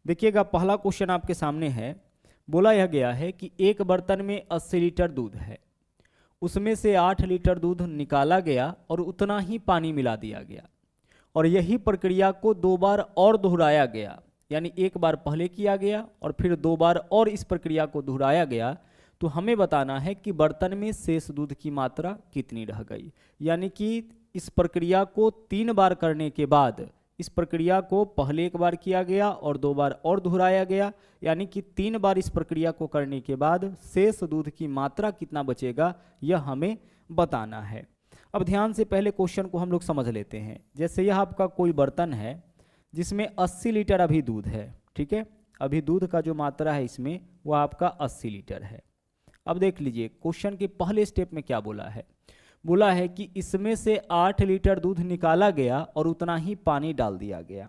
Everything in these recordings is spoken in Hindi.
देखिएगा पहला क्वेश्चन आपके सामने है। बोला यह गया है कि एक बर्तन में 80 लीटर दूध है, उसमें से 8 लीटर दूध निकाला गया और उतना ही पानी मिला दिया गया, और यही प्रक्रिया को 2 बार और दोहराया गया, यानी एक बार पहले किया गया और फिर 2 बार और इस प्रक्रिया को दोहराया गया। तो हमें बताना है कि बर्तन में शेष दूध की मात्रा कितनी रह गई। यानी कि इस प्रक्रिया को 3 बार करने के बाद, इस प्रक्रिया को पहले एक बार किया गया और 2 बार और दोहराया गया, यानी कि 3 बार इस प्रक्रिया को करने के बाद शेष दूध की मात्रा कितना बचेगा, यह हमें बताना है। अब ध्यान से पहले क्वेश्चन को हम लोग समझ लेते हैं। जैसे यह आपका कोई बर्तन है जिसमें 80 लीटर अभी दूध है, ठीक है। अभी दूध का जो मात्रा है इसमें वो आपका 80 लीटर है। अब देख लीजिए क्वेश्चन के पहले स्टेप में क्या बोला है। बोला है कि इसमें से 8 लीटर दूध निकाला गया और उतना ही पानी डाल दिया गया।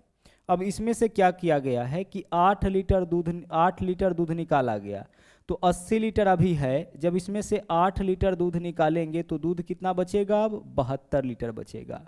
अब इसमें से क्या किया गया है कि 8 लीटर दूध निकाला गया, तो 80 लीटर अभी है। जब इसमें से 8 लीटर दूध निकालेंगे तो दूध कितना बचेगा, अब 72 लीटर बचेगा।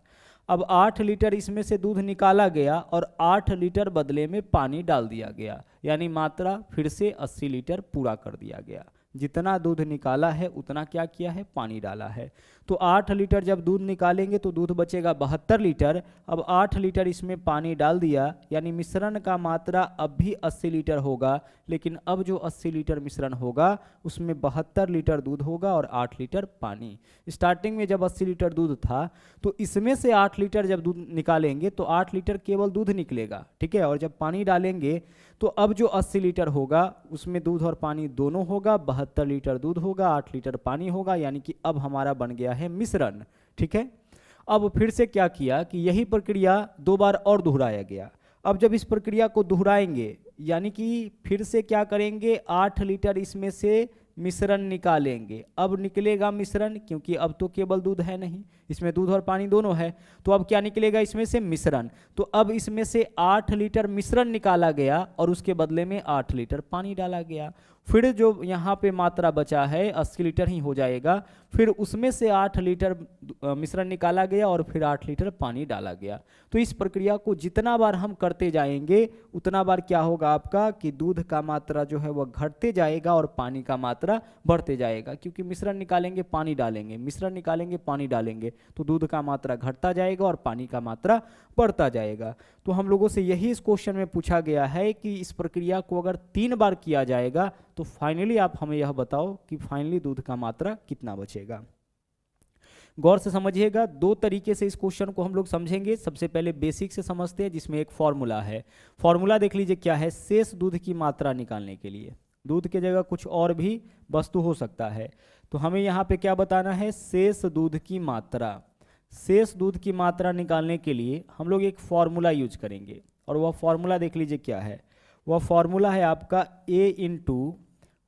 अब 8 लीटर इसमें से दूध निकाला गया और 8 लीटर बदले में पानी डाल दिया गया, यानी मात्रा फिर से 80 लीटर पूरा कर दिया गया। जितना दूध निकाला है उतना क्या किया है, पानी डाला है। तो 8 लीटर जब दूध निकालेंगे तो दूध बचेगा 72 लीटर। अब 8 लीटर इसमें पानी डाल दिया, यानी मिश्रण का मात्रा अब भी 80 लीटर होगा, लेकिन अब जो 80 लीटर मिश्रण होगा उसमें 72 लीटर दूध होगा और 8 लीटर पानी। स्टार्टिंग में जब 80 लीटर दूध था तो इसमें से 8 लीटर जब दूध निकालेंगे तो 8 लीटर केवल दूध निकलेगा, ठीक है। और जब पानी डालेंगे तो अब जो 80 लीटर होगा उसमें दूध और पानी दोनों होगा, 72 लीटर दूध होगा, 8 लीटर पानी होगा, यानी कि अब हमारा बन गया है मिश्रण, ठीक है। अब फिर से क्या किया कि यही प्रक्रिया 2 बार और दोहराया गया। अब जब इस प्रक्रिया को दोहराएंगे यानी कि फिर से क्या करेंगे, 8 लीटर इसमें से मिश्रण निकालेंगे। अब निकलेगा मिश्रण, क्योंकि अब तो केवल दूध है नहीं, इसमें दूध और पानी दोनों है, तो अब क्या निकलेगा इसमें से, मिश्रण। तो अब इसमें से 8 लीटर मिश्रण निकाला गया और उसके बदले में 8 लीटर पानी डाला गया। फिर जो यहाँ पे मात्रा बचा है 80 लीटर ही हो जाएगा, फिर उसमें से 8 लीटर मिश्रण निकाला गया और फिर 8 लीटर पानी डाला गया। तो इस प्रक्रिया को जितना बार हम करते जाएंगे उतना बार क्या होगा आपका कि दूध का मात्रा जो है वह घटते जाएगा और पानी का मात्रा बढ़ते जाएगा, क्योंकि मिश्रण निकालेंगे पानी डालेंगे, मिश्रण निकालेंगे पानी डालेंगे, तो दूध का मात्रा घटता जाएगा और पानी का मात्रा बढ़ता जाएगा। तो हम लोगों से यही इस क्वेश्चन में पूछा गया है कि इस प्रक्रिया को अगर 3 बार किया जाएगा तो फाइनली आप हमें यह बताओ कि फाइनली दूध का मात्रा कितना बचेगा। गौर से समझिएगा, 2 तरीके से इस क्वेश्चन को हम लोग समझेंगे। सबसे पहले बेसिक से समझते हैं, जिसमें एक फॉर्मूला है। फॉर्मूला देख लीजिए क्या है, शेष दूध की मात्रा निकालने के लिए। दूध की जगह कुछ और भी वस्तु हो सकता है, तो हमें यहाँ पे क्या बताना है, शेष दूध की मात्रा। शेष दूध की मात्रा निकालने के लिए हम लोग एक फॉर्मूला यूज करेंगे, और वह फॉर्मूला देख लीजिए क्या है। वह फॉर्मूला है आपका a ×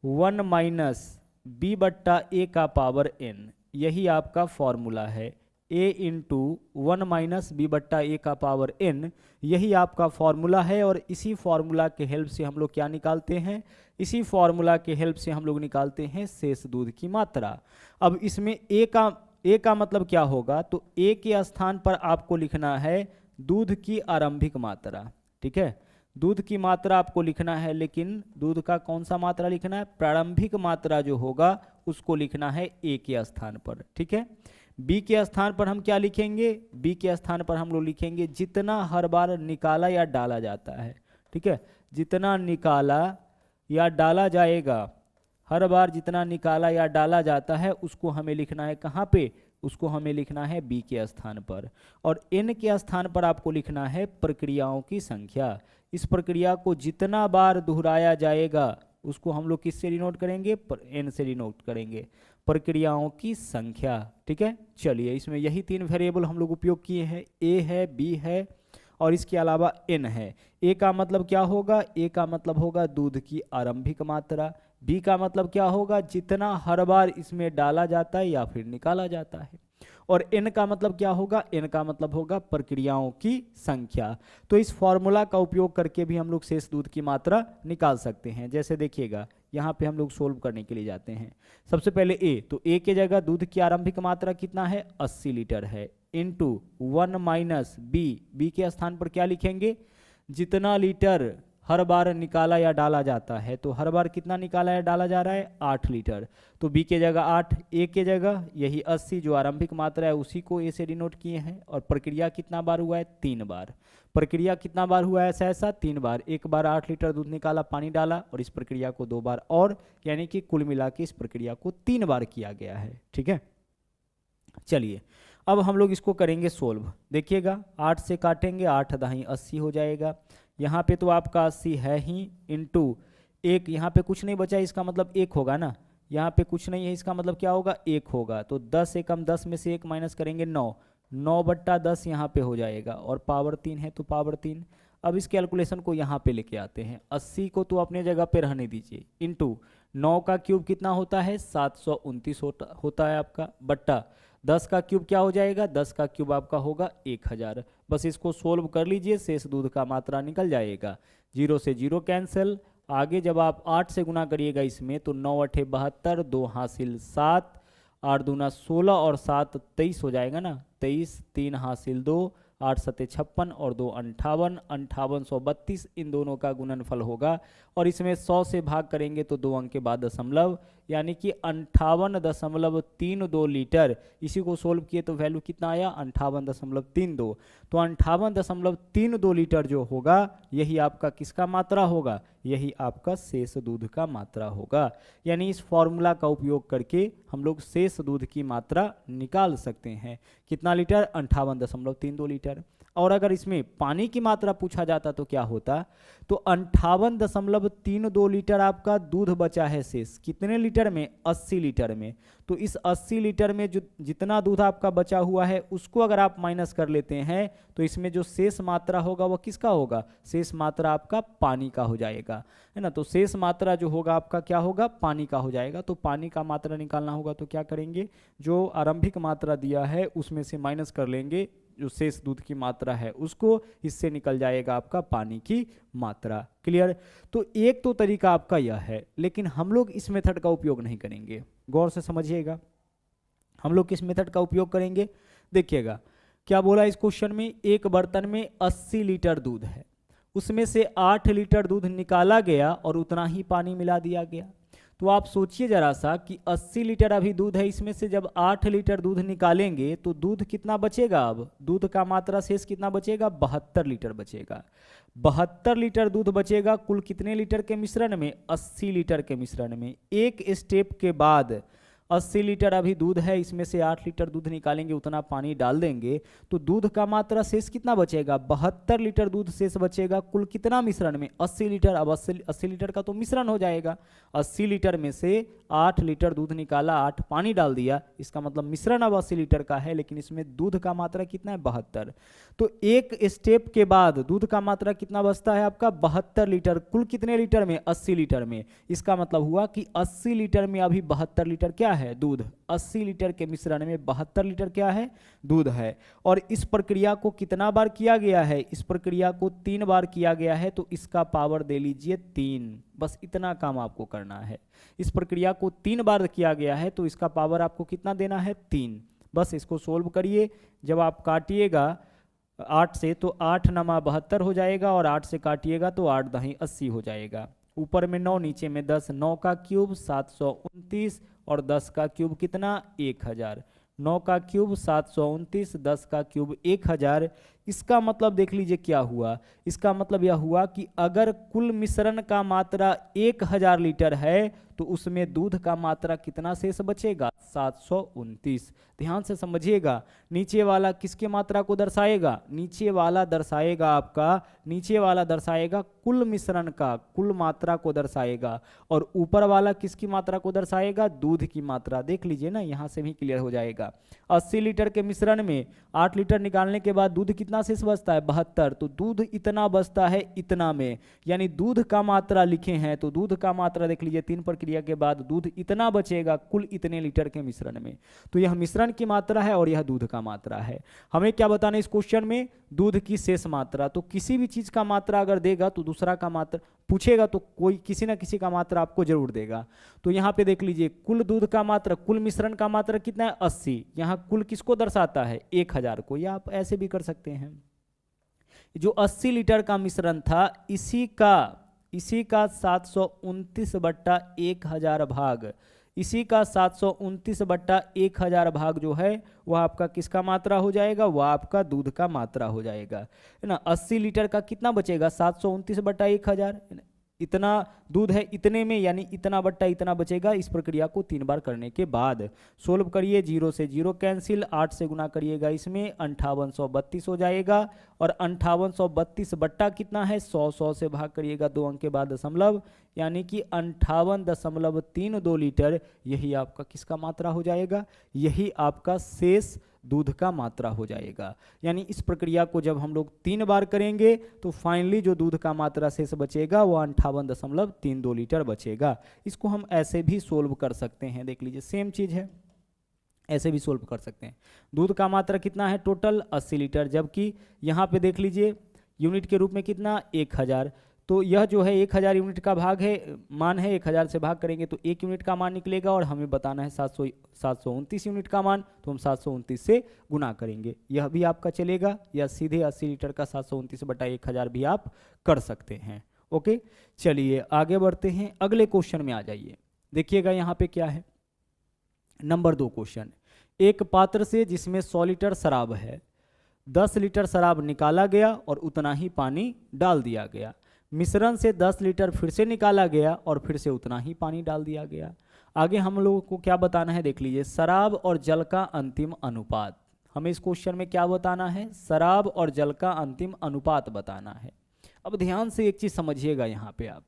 1 - b/a का पावर n। यही आपका फॉर्मूला है, a × 1 - b/a का पावर n। यही आपका फॉर्मूला है, और इसी फॉर्मूला के हेल्प से हम लोग क्या निकालते हैं, इसी फॉर्मूला के हेल्प से हम लोग निकालते हैं शेष दूध की मात्रा। अब इसमें a का मतलब क्या होगा, तो a के स्थान पर आपको लिखना है दूध की आरंभिक मात्रा, ठीक है। दूध की मात्रा आपको लिखना है, लेकिन दूध का कौन सा मात्रा लिखना है, प्रारंभिक मात्रा जो होगा उसको लिखना है a के स्थान पर, ठीक है। b के स्थान पर हम क्या लिखेंगे, b के स्थान पर हम लोग लिखेंगे जितना हर बार निकाला या डाला जाता है, ठीक है। जितना निकाला या डाला जाएगा, हर बार जितना निकाला या डाला जाता है उसको हमें लिखना है कहाँ पे, उसको हमें लिखना है b के स्थान पर। और n के स्थान पर आपको लिखना है प्रक्रियाओं की संख्या। इस प्रक्रिया को जितना बार दोहराया जाएगा उसको हम लोग किससे डिनोट करेंगे, n से डिनोट करेंगे, प्रक्रियाओं की संख्या, ठीक है। चलिए, इसमें यही 3 वेरिएबल हम लोग उपयोग किए हैं, a है, b है और इसके अलावा n है। a का मतलब क्या होगा, a का मतलब होगा दूध की आरंभिक मात्रा। b का मतलब क्या होगा, जितना हर बार इसमें डाला जाता है या फिर निकाला जाता है। और n का मतलब क्या होगा, n का मतलब होगा प्रक्रियाओं की संख्या। तो इस फॉर्मूला का उपयोग करके भी हम लोग शेष दूध की मात्रा निकाल सकते हैं। जैसे देखिएगा, यहाँ पे हम लोग सोल्व करने के लिए जाते हैं। सबसे पहले a, तो a के जगह दूध की आरंभिक मात्रा कितना है, 80 लीटर है, इंटू 1 - b। b के स्थान पर क्या लिखेंगे, जितना लीटर हर बार निकाला या डाला जाता है, तो हर बार कितना निकाला या डाला जा रहा है 8 लीटर। तो बी के जगह 8, ए के जगह यही 80 जो आरंभिक मात्रा है उसी को ए से डिनोट किए हैं। और प्रक्रिया कितना बार हुआ है 3 बार। प्रक्रिया कितना बार हुआ है ऐसा 3 बार। एक बार 8 लीटर दूध निकाला, पानी डाला, और इस प्रक्रिया को 2 बार और, यानी कि कुल मिला के इस प्रक्रिया को 3 बार किया गया है। ठीक है, चलिए अब हम लोग इसको करेंगे सोल्व। देखिएगा 8 से काटेंगे, 8 दाही 80 हो जाएगा। यहाँ पे तो आपका 80 है ही, इंटू 1, यहाँ पे कुछ नहीं बचा, इसका मतलब 1 होगा ना। यहाँ पे कुछ नहीं है, इसका मतलब क्या होगा 1 होगा। तो 10 से कम 10 में से 1 माइनस करेंगे 9, 9/10 यहाँ पे हो जाएगा, और पावर 3 है तो पावर 3। अब इस कैलकुलेशन को यहाँ पे लेके आते हैं, 80 को तो अपने जगह पे रहने दीजिए, इंटू 9 का क्यूब कितना होता है 729 होता है आपका, बट्टा 10 का क्यूब क्या हो जाएगा, 10 का क्यूब आपका होगा 1000। बस इसको सोल्व कर लीजिए, शेष दूध का मात्रा निकल जाएगा। 0 से 0 कैंसिल। आगे जब आप 8 से गुना करिएगा इसमें तो 9 8 72, 2 हासिल 7, 8 दूना 16 और 7 23 हो जाएगा ना, 23, 3 हासिल 2, 8 7 56 और 2 58, 5832 इन दोनों का गुणनफल होगा। और इसमें 100 से भाग करेंगे तो 2 अंक के बाद दशमलव, यानी कि 58.32 लीटर। इसी को सोल्व किए तो वैल्यू कितना आया 58.32। तो 58.32 लीटर जो होगा यही आपका किसका मात्रा होगा, यही आपका शेष दूध का मात्रा होगा। यानी इस फॉर्मूला का उपयोग करके हम लोग शेष दूध की मात्रा निकाल सकते हैं। कितना लीटर 58.32 लीटर। और अगर इसमें पानी की मात्रा पूछा जाता तो क्या होता, तो 58.32 लीटर आपका दूध बचा है शेष, कितने लीटर में 80 लीटर में। तो इस 80 लीटर में जो जितना दूध आपका बचा हुआ है उसको अगर आप माइनस कर लेते हैं तो इसमें जो शेष मात्रा होगा वह किसका होगा, शेष मात्रा आपका पानी का हो जाएगा, है ना। तो शेष मात्रा जो होगा आपका क्या होगा, पानी का हो जाएगा। तो पानी का मात्रा निकालना होगा तो क्या करेंगे, जो आरंभिक मात्रा दिया है उसमें से माइनस कर लेंगे जो शेष दूध की मात्रा है उसको, इससे निकल जाएगा आपका पानी की मात्रा। क्लियर। तो एक तो तरीका आपका यह है, लेकिन हम लोग इस मेथड का उपयोग नहीं करेंगे, गौर से समझिएगा। हम लोग किस मेथड का उपयोग करेंगे, देखिएगा क्या बोला इस क्वेश्चन में, एक बर्तन में 80 लीटर दूध है, उसमें से 8 लीटर दूध निकाला गया और उतना ही पानी मिला दिया गया। तो आप सोचिए जरा सा कि 80 लीटर अभी दूध है, इसमें से जब 8 लीटर दूध निकालेंगे तो दूध कितना बचेगा, अब दूध का मात्रा शेष कितना बचेगा, 72 लीटर बचेगा। 72 लीटर दूध बचेगा कुल कितने लीटर के मिश्रण में, 80 लीटर के मिश्रण में। एक स्टेप के बाद 80 लीटर अभी दूध है, इसमें से 8 लीटर दूध निकालेंगे, उतना पानी डाल देंगे तो दूध का मात्रा शेष कितना बचेगा, 72 लीटर दूध शेष बचेगा कुल कितना मिश्रण में, 80 लीटर। अब 80 लीटर का तो मिश्रण हो जाएगा, 80 लीटर में से 8 लीटर दूध निकाला, 8 पानी डाल दिया, इसका मतलब मिश्रण अब 80 लीटर का है, लेकिन इसमें दूध का मात्रा कितना है 72। तो एक स्टेप के बाद दूध का मात्रा कितना बचता है आपका 72 लीटर कुल कितने लीटर में, 80 लीटर में। इसका मतलब हुआ कि 80 लीटर में अभी 72 लीटर क्या है, दूध। 80 लीटर के मिश्रण में 72 लीटर क्या है, दूध है। और इस प्रक्रिया को कितना बार किया गया है, इस प्रक्रिया को 3 बार किया गया है, तो इसका पावर दे लीजिए 3। बस इतना काम आपको करना है। इस प्रक्रिया को 3 बार किया गया है तो इसका पावर आपको कितना देना है 3। बस इसको सोल्व करिए, जब आप काटिएगा 8 से तो 8 नमा 72 हो जाएगा, और 8 से काटिएगा तो 8 दाही 80 हो जाएगा। ऊपर में 9 नीचे में 10, 9 का क्यूब 729 और 10 का क्यूब कितना 1000। 9 का क्यूब 729, 10 का क्यूब 1000। इसका मतलब देख लीजिए क्या हुआ, इसका मतलब यह हुआ कि अगर कुल मिश्रण का मात्रा 1000 लीटर है तो उसमें दूध का मात्रा कितना शेष बचेगा 729। ध्यान से समझिएगा, नीचे वाला किसके मात्रा को दर्शाएगा, नीचे वाला दर्शाएगा आपका, नीचे वाला दर्शाएगा कुल मिश्रण का कुल मात्रा को दर्शाएगा, और ऊपर वाला किसकी मात्रा को दर्शाएगा, दूध की मात्रा। देख लीजिए ना, यहाँ से भी क्लियर हो जाएगा। 80 लीटर के मिश्रण में 8 लीटर निकालने के बाद दूध कितना शेष बचता है 72, तो दूध इतना बचता है इतना में, यानी दूध का मात्रा लिखे हैं तो दूध का मात्रा देख लीजिए 3 प्रक्रिया के बाद दूध इतना बचेगा कुल इतने लीटर के मिश्रण में। तो यह मिश्रण की मात्रा है और यह दूध का मात्रा है। हमें क्या बताना इस क्वेश्चन में, दूध की शेष मात्रा। तो किसी भी चीज का मात्रा अगर देगा तो दूसरा का मात्रा पूछेगा तो कोई किसी ना किसी का मात्रा आपको जरूर देगा। तो यहाँ पे देख लीजिए कुल दूध का मात्रा, कुल मिश्रण का मात्रा कितना है 80। यहाँ कुल किसको दर्शाता है 1000 को, या आप ऐसे भी कर सकते हैं। जो 80 लीटर का मिश्रण था इसी का 729/1000 भाग, इसी का 729/1000 भाग जो है वह आपका किसका मात्रा हो जाएगा, वह आपका दूध का मात्रा हो जाएगा, है ना। 80 लीटर का कितना बचेगा, 729/1000, इतना दूध है इतने में, यानी इतना बट्टा इतना बचेगा। इस प्रक्रिया को 3 बार करने के बाद सोल्व करिए, 0 से 0 कैंसिल, 8 से गुना करिएगा इसमें 5832 हो जाएगा, और 5832 बट्टा कितना है 100, 100 से भाग करिएगा 2 अंक के बाद दशमलव, यानी कि 58.32 लीटर, यही आपका किसका मात्रा हो जाएगा, यही आपका शेष दूध का मात्रा हो जाएगा। यानी इस प्रक्रिया को जब हम लोग 3 बार करेंगे तो फाइनली जो दूध का मात्रा शेष बचेगा वो 58.32 लीटर बचेगा। इसको हम ऐसे भी सोल्व कर सकते हैं, देख लीजिए सेम चीज़ है, ऐसे भी सोल्व कर सकते हैं। दूध का मात्रा कितना है टोटल 80 लीटर, जबकि यहाँ पे देख लीजिए यूनिट के रूप में कितना 1000, तो यह जो है 1000 यूनिट का भाग है, मान है 1000 से भाग करेंगे तो 1 यूनिट का मान निकलेगा, और हमें बताना है 729 यूनिट का मान, तो हम 729 से गुना करेंगे। यह भी आपका चलेगा, या सीधे 80 लीटर का 729/1000 भी आप कर सकते हैं। ओके, चलिए आगे बढ़ते हैं, अगले क्वेश्चन में आ जाइए। देखिएगा यहाँ पे क्या है, नंबर 2 क्वेश्चन। एक पात्र से जिसमें 100 लीटर शराब है, 10 लीटर शराब निकाला गया और उतना ही पानी डाल दिया गया। मिश्रण से 10 लीटर फिर से निकाला गया और फिर से उतना ही पानी डाल दिया गया। आगे हम लोगों को क्या बताना है, देख लीजिए, शराब और जल का अंतिम अनुपात। हमें इस क्वेश्चन में क्या बताना है, शराब और जल का अंतिम अनुपात बताना है। अब ध्यान से एक चीज समझिएगा, यहाँ पे आप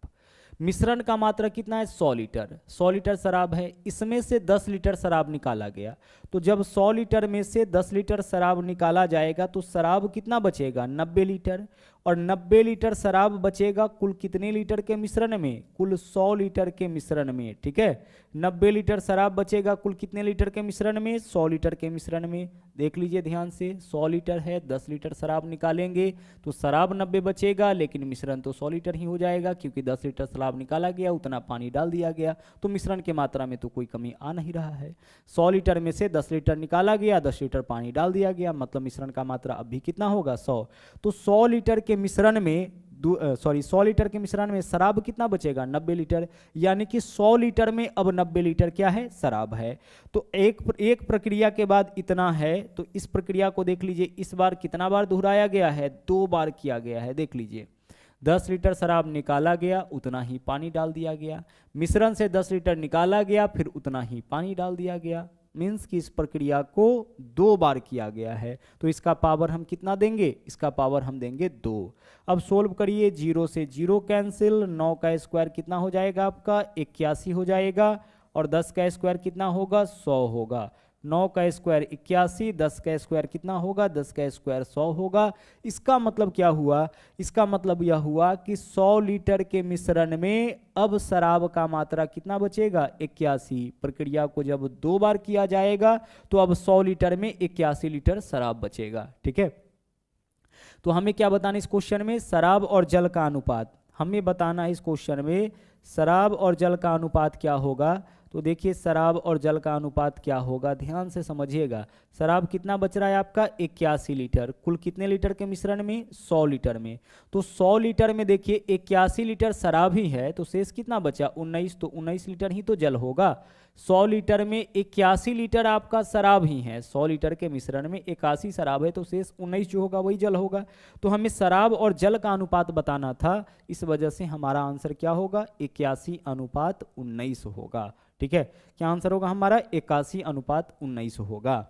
मिश्रण का मात्रा कितना है 100 लीटर, 100 लीटर शराब है, इसमें से 10 लीटर शराब निकाला गया, तो जब 100 लीटर में से 10 लीटर शराब निकाला जाएगा तो शराब कितना बचेगा 90 लीटर, और 90 लीटर शराब बचेगा कुल कितने लीटर के मिश्रण में, कुल 100 लीटर के मिश्रण में, ठीक है। 90 लीटर शराब बचेगा कुल कितने लीटर के मिश्रण में, 100 लीटर के मिश्रण में। देख लीजिए ध्यान से, 100 लीटर है, 10 लीटर शराब निकालेंगे तो शराब 90 बचेगा, लेकिन मिश्रण तो 100 लीटर ही हो जाएगा, क्योंकि 10 लीटर शराब निकाला गया उतना पानी डाल दिया गया, तो मिश्रण के मात्रा में तो कोई कमी आ नहीं रहा है। 100 लीटर में से 10 लीटर निकाला गया, 10 लीटर पानी डाल दिया गया, मतलब मिश्रण का मात्रा अब भी कितना होगा 100। तो 100 लीटर के मिश्रण में 100 लीटर के मिश्रण में शराब कितना बचेगा 90 लीटर, यानी कि 100 लीटर में अब 90 लीटर क्या है शराब है। तो एक प्रक्रिया के बाद इतना है, तो इस प्रक्रिया को देख लीजिए, इस बार कितना बार दोहराया गया है, 2 बार किया गया है। देख लीजिए 10 लीटर शराब निकाला गया, उतना ही पानी डाल दिया गया, मिश्रण से 10 लीटर निकाला गया, फिर उतना ही पानी डाल दिया गया, मीन्स कि इस प्रक्रिया को 2 बार किया गया है। तो इसका पावर हम कितना देंगे, इसका पावर हम देंगे 2। अब सोल्व करिए, 0 से 0 कैंसिल, 9 का स्क्वायर कितना हो जाएगा आपका 81 हो जाएगा, और 10 का स्क्वायर कितना होगा 100 होगा। 9 का स्क्वायर 81, 10 का स्क्वायर कितना होगा 10 का स्क्वायर 100 होगा। इसका मतलब क्या हुआ, इसका मतलब यह हुआ कि 100 लीटर के मिश्रण में अब शराब का मात्रा कितना बचेगा 81। प्रक्रिया को जब 2 बार किया जाएगा तो अब 100 लीटर में 81 लीटर शराब बचेगा, ठीक है। तो हमें क्या बताना इस क्वेश्चन में, शराब और जल का अनुपात हमें बताना है। इस क्वेश्चन में शराब और जल का अनुपात क्या होगा, तो देखिए शराब और जल का अनुपात क्या होगा, ध्यान से समझिएगा। शराब कितना बच रहा है आपका 81 लीटर, कुल कितने लीटर के मिश्रण में 100 लीटर में, तो 100 लीटर में देखिए 81 लीटर शराब ही है, तो शेष कितना बचा 19, तो 19 लीटर ही तो जल होगा। 100 लीटर में 81 लीटर आपका शराब ही है, 100 लीटर के मिश्रण में 81 शराब है, तो शेष 19 जो होगा वही जल होगा। तो हमें शराब और जल का अनुपात बताना था, इस वजह से हमारा आंसर क्या होगा 81:19 होगा, ठीक है। क्या आंसर होगा हमारा 81:19 होगा।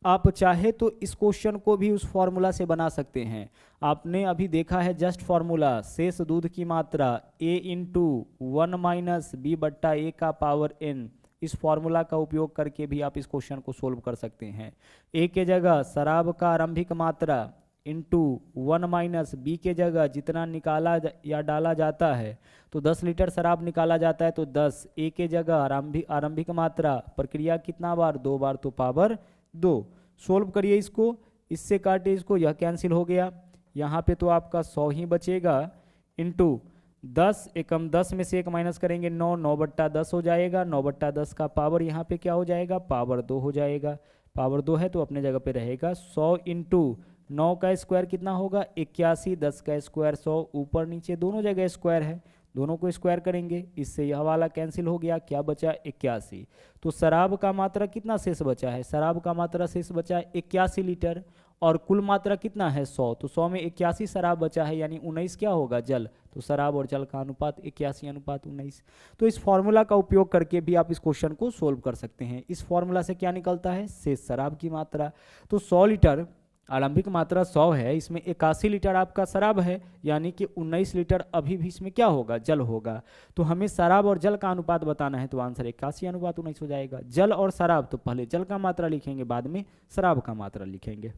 आप चाहे तो इस क्वेश्चन को भी उस फॉर्मूला से बना सकते हैं, आपने अभी देखा है जस्ट फॉर्मूला, शेष दूध की मात्रा A × 1 - B/A का पावर n, इस फॉर्मूला का उपयोग करके भी आप इस क्वेश्चन को सोल्व कर सकते हैं। A के जगह शराब का आरंभिक मात्रा इंटू 1 - B के जगह जितना निकाला या डाला जाता है, तो 10 लीटर शराब निकाला जाता है तो 10, A के जगह आरंभिक मात्रा, प्रक्रिया कितना बार 2 बार, तो पावर 2। सोल्व करिए इसको, इससे काटे इसको, यह कैंसिल हो गया, यहाँ पे तो आपका 100 ही बचेगा, इंटू 10 एकम 10 में से 1 माइनस करेंगे 9, 9/10 हो जाएगा, 9/10 का पावर यहाँ पे क्या हो जाएगा पावर 2 हो जाएगा। पावर 2 है तो अपने जगह पे रहेगा 100 × 9 का स्क्वायर कितना होगा 81, 10 का स्क्वायर 100, ऊपर नीचे दोनों जगह स्क्वायर है, दोनों को स्क्वायर करेंगे, इससे यह वाला कैंसिल हो गया, क्या बचा 81। तो शराब का मात्रा कितना शेष बचा है, शराब का मात्रा शेष बचा है 81 लीटर, और कुल मात्रा कितना है 100, तो 100 में 81 शराब बचा है, यानी 19 क्या होगा जल, तो शराब और जल का अनुपात 81:19। तो इस फॉर्मूला का उपयोग करके भी आप इस क्वेश्चन को सोल्व कर सकते हैं। इस फॉर्मूला से क्या निकलता है, शेष शराब की मात्रा। तो 100 लीटर आरंभिक मात्रा 100 है, इसमें 81 लीटर आपका शराब है, यानी कि 19 लीटर अभी भी इसमें क्या होगा, जल होगा। तो हमें शराब और जल का अनुपात बताना है, तो आंसर 81:19 हो जाएगा। जल और शराब, तो पहले जल का मात्रा लिखेंगे, बाद में शराब का मात्रा लिखेंगे।